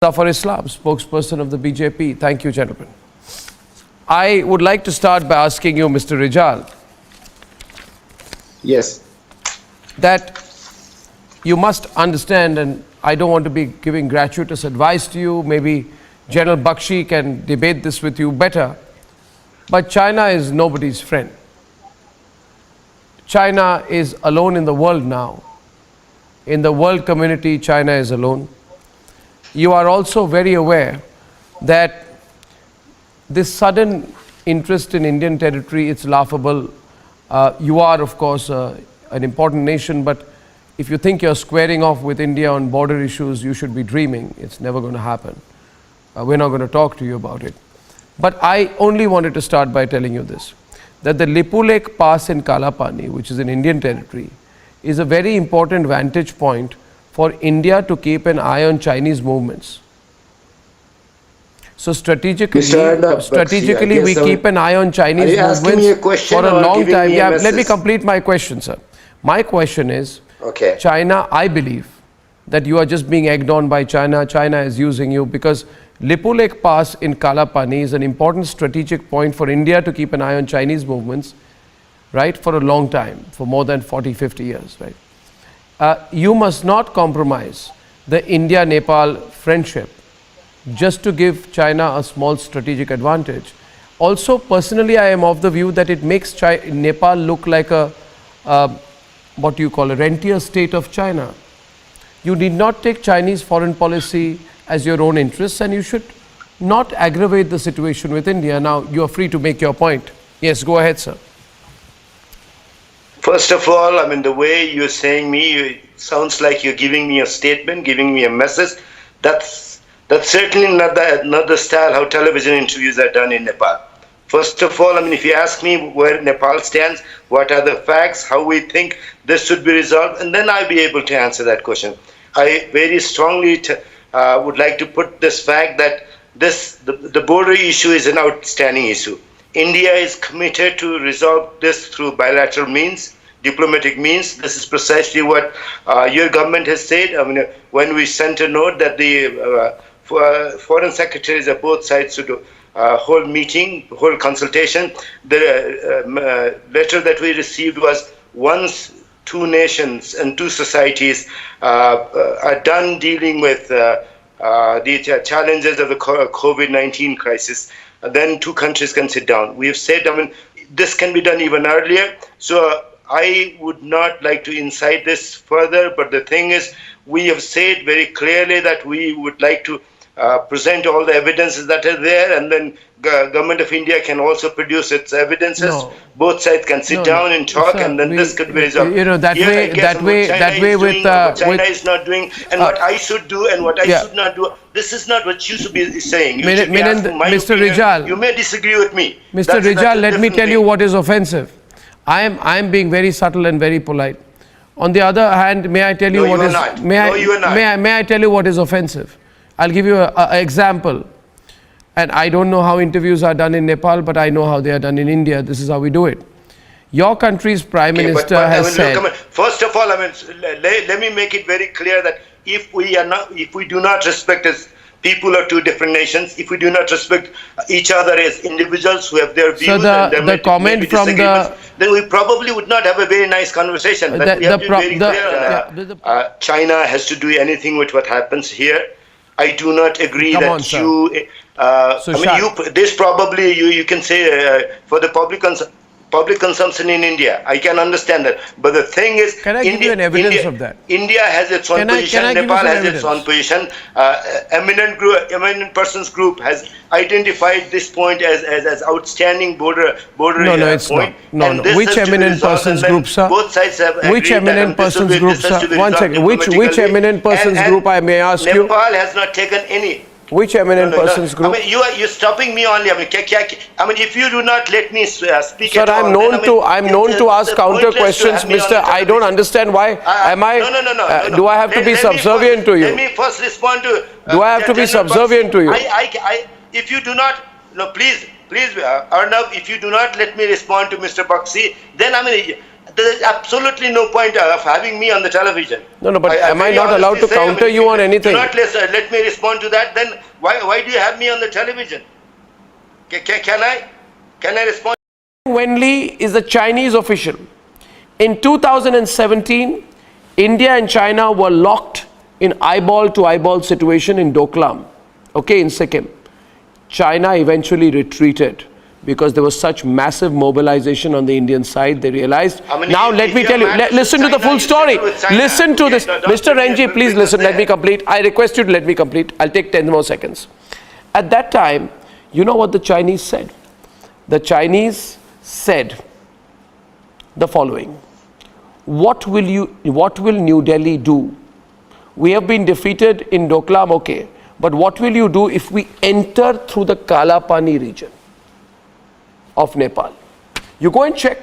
For Islam, spokesperson of the BJP. Thank you, gentlemen. I would like to start by asking you, Mr. Rijal, Yes. that you must understand, and I don't want to be giving gratuitous advice to you, maybe General Bakshi can debate this with you better, but China is nobody's friend. China is alone in the world now. In the world community, China is alone. You are also very aware that this sudden interest in Indian territory, it's laughable. You are, of course, an important nation, but if you think you're squaring off with India on border issues, you should be dreaming. It's never going to happen. We're not going to talk to you about it. But I only wanted to start by telling you this, that the Lipu Lake Pass in Kalapani, which is in Indian territory, is a very important vantage point for India to keep an eye on Chinese movements. So strategically, we keep an eye on Chinese movements for a long time. Yeah, let me complete my question, sir. My question is, China, I believe that you are just being egged on by China. China is using you because Lipu Lake Pass in Kalapani is an important strategic point for India to keep an eye on Chinese movements, right, for a long time, for more than 40, 50 years, right? You must not compromise the India-Nepal friendship just to give China a small strategic advantage. Also, personally, I am of the view that it makes Nepal look like a, what you call a rentier state of China. You need not take Chinese foreign policy as your own interests, and you should not aggravate the situation with India. Now, you are free to make your point. Yes, go ahead, sir. First of all, I mean, the way you're saying me, it sounds like you're giving me a statement, giving me a message. That's certainly not the style how television interviews are done in Nepal. First of all, I mean, if you ask me where Nepal stands, what are the facts, how we think this should be resolved, and then I'll be able to answer that question. I very strongly would like to put this fact that the border issue is an outstanding issue. India is committed to resolve this through bilateral means, diplomatic means. This is precisely what your government has said. I mean, when we sent a note that the foreign secretaries of both sides should hold meeting, hold consultation, the letter that we received was once two nations and two societies are done dealing with the challenges of the COVID-19 crisis, then two countries can sit down. We have said, I mean, this can be done even earlier. So I would not like to incite this further, but the thing is, we have said very clearly that we would like to present all the evidences that are there, and then government of India can also produce its evidences. No. Both sides can sit down and talk, sir, and then this could be resolved. You know, that way with China is not doing, and what I should do and what I should not do. This is not what you should be saying. Mr. Rijal, you may disagree with me. Mr. Rijal, let me tell you what is offensive. I am being very subtle and very polite. On the other hand, may I tell you what is may I tell you what is offensive? I'll give you an example. And I don't know how interviews are done in Nepal, but I know how they are done in India. This is how we do it. Your country's Prime Minister has said... First of all, I mean, let me make it very clear that if we do not respect as people of two different nations, if we do not respect each other as individuals who have their views, so the comment from the... then we probably would not have a very nice conversation. But we have to be very clear. China has to do anything with what happens here. I do not agree that you... this probably you can say for the public consumption in India. I can understand that, but the thing is, can I give you an evidence of that? India has its own position. Nepal has its own position. Eminent Persons Group has identified this point as outstanding border no, it's point. Not. No. Which Eminent Persons Group, sir? Both sides have which Eminent Persons Group, sir? One second. Which Eminent Persons Group, I may ask you? Nepal has not taken any. Which Eminent Persons Group? I mean, you're stopping me only. I mean, if you do not let me speak, sir, I'm known to ask counter questions, Mister. I don't understand why. No. Do I have to be subservient to you? Let me first respond to. Do I have to be subservient to you? If you do not, please, Arnav, if you do not let me respond to Mr. Bakshi, then I mean, there is absolutely no point of having me on the television. No, but am I not allowed to counter you on anything? Do not let me respond to that. Then why do you have me on the television? Can I respond? Wenli is a Chinese official. In 2017, India and China were locked in eyeball-to-eyeball situation in Doklam, okay, in Sikkim. China eventually retreated because there was such massive mobilization on the Indian side. They realized. Now let me tell you, listen to the full story. Listen to this. Mr. Renji, please listen, let me complete. I request you to let me complete. I'll take 10 more seconds. At that time, you know what the Chinese said? The Chinese said the following. What will New Delhi do? We have been defeated in Doklam, okay. But what will you do if we enter through the Kalapani region of Nepal? You go and check.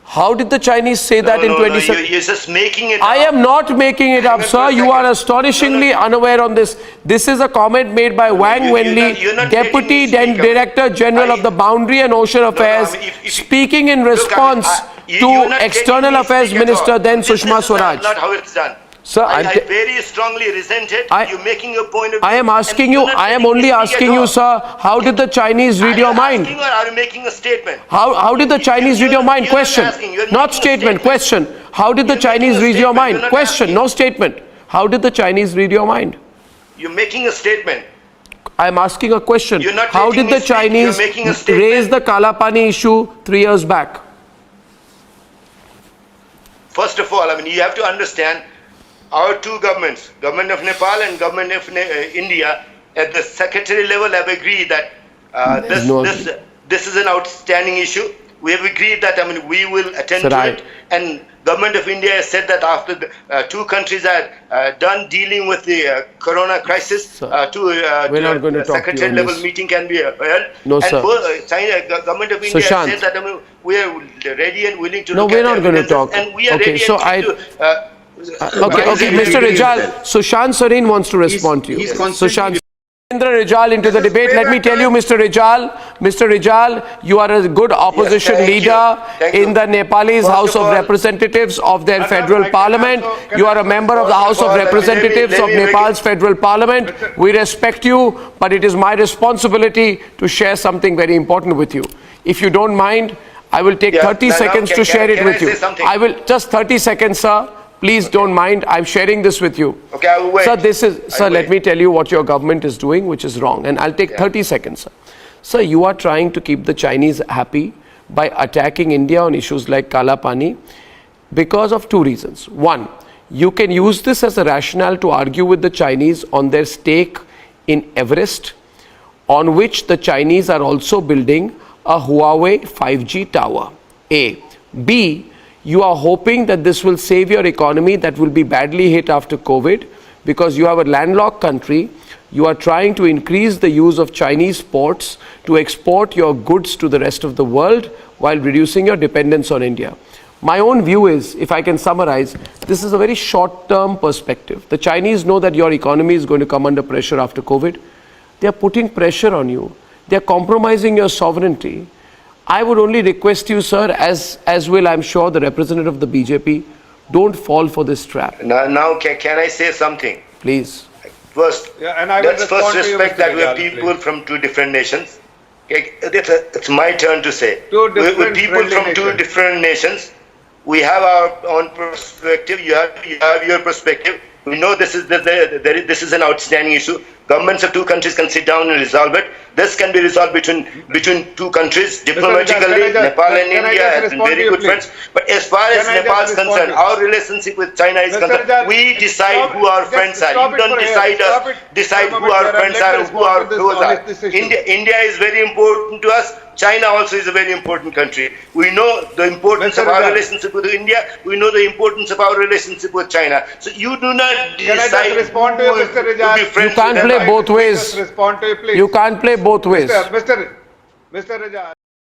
How did the Chinese say that in 2017? You're just making it up. I am not making it up, sir. You are astonishingly unaware on this. This is a comment made by Wang Wenli, Deputy Director General of the Boundary and Ocean Affairs, speaking in response to External Affairs Minister then Sushma Swaraj. That's not how it's done. Sir, I very strongly resent it. You're making a point of view. I am asking you, I am only asking you, sir, how did the Chinese read your mind? Are you making a statement? How did the Chinese read your mind? Question. Not statement, question. How did the Chinese read your mind? Question, no statement. How did the Chinese read your mind? You're making a statement. I am asking a question. How did the Chinese raise the Kalapani issue 3 years back? First of all, you have to understand our two governments, government of Nepal and government of India, at the secretary level have agreed that this is an outstanding issue. We have agreed that we will attend to it, and government of India has said that after the two countries are done dealing with the corona crisis, secretary level meeting can be held. No, and sir. Government of India has said that we are ready and willing to. No, we're not going to talk. And we are ready so Okay, Mr. Rijal, Sushant Sareen wants to respond to you. Sushant. Minendra Rijal into the debate. Let me tell you, Mr. Rijal, you are a good opposition leader in the Nepalese House of Representatives of their federal parliament. You are a member of the House of Representatives of Nepal's federal parliament. We respect you, but it is my responsibility to share something very important with you. If you don't mind, I will take 30 seconds to share it with you. I will just 30 seconds, sir. Please don't mind. I'm sharing this with you. Okay, I will wait. Sir, let me tell you what your government is doing, which is wrong. And I'll take 30 seconds, sir. Sir, you are trying to keep the Chinese happy by attacking India on issues like Kalapani because of two reasons. One, you can use this as a rationale to argue with the Chinese on their stake in Everest, on which the Chinese are also building a Huawei 5G tower. A. B. You are hoping that this will save your economy that will be badly hit after COVID, because you have a landlocked country. You are trying to increase the use of Chinese ports to export your goods to the rest of the world while reducing your dependence on India. My own view is, if I can summarize, this is a very short-term perspective. The Chinese know that your economy is going to come under pressure after COVID. They are putting pressure on you. They are compromising your sovereignty. I would only request you, sir, as will, I'm sure, the representative of the BJP, don't fall for this trap. Now can I say something? Please. First, let's first respect that we are people from two different nations. Okay? It's my turn to say. We're people from two different nations. We have our own perspective. You have your perspective. We know this is an outstanding issue. Governments of two countries can sit down and resolve it. This can be resolved between two countries diplomatically. Nepal and India have been very good friends. But as far as Nepal is concerned, our relationship with China is concerned, we decide who our friends are. You don't decide who our friends are, who our foes are. India is very important to us. China also is a very important country. We know the importance of our relationship with India. We know the importance of our relationship with China. So you do not decide respond to you, Mr. Rijal? You can't play both ways. You can't play both ways. Mr. Rijal.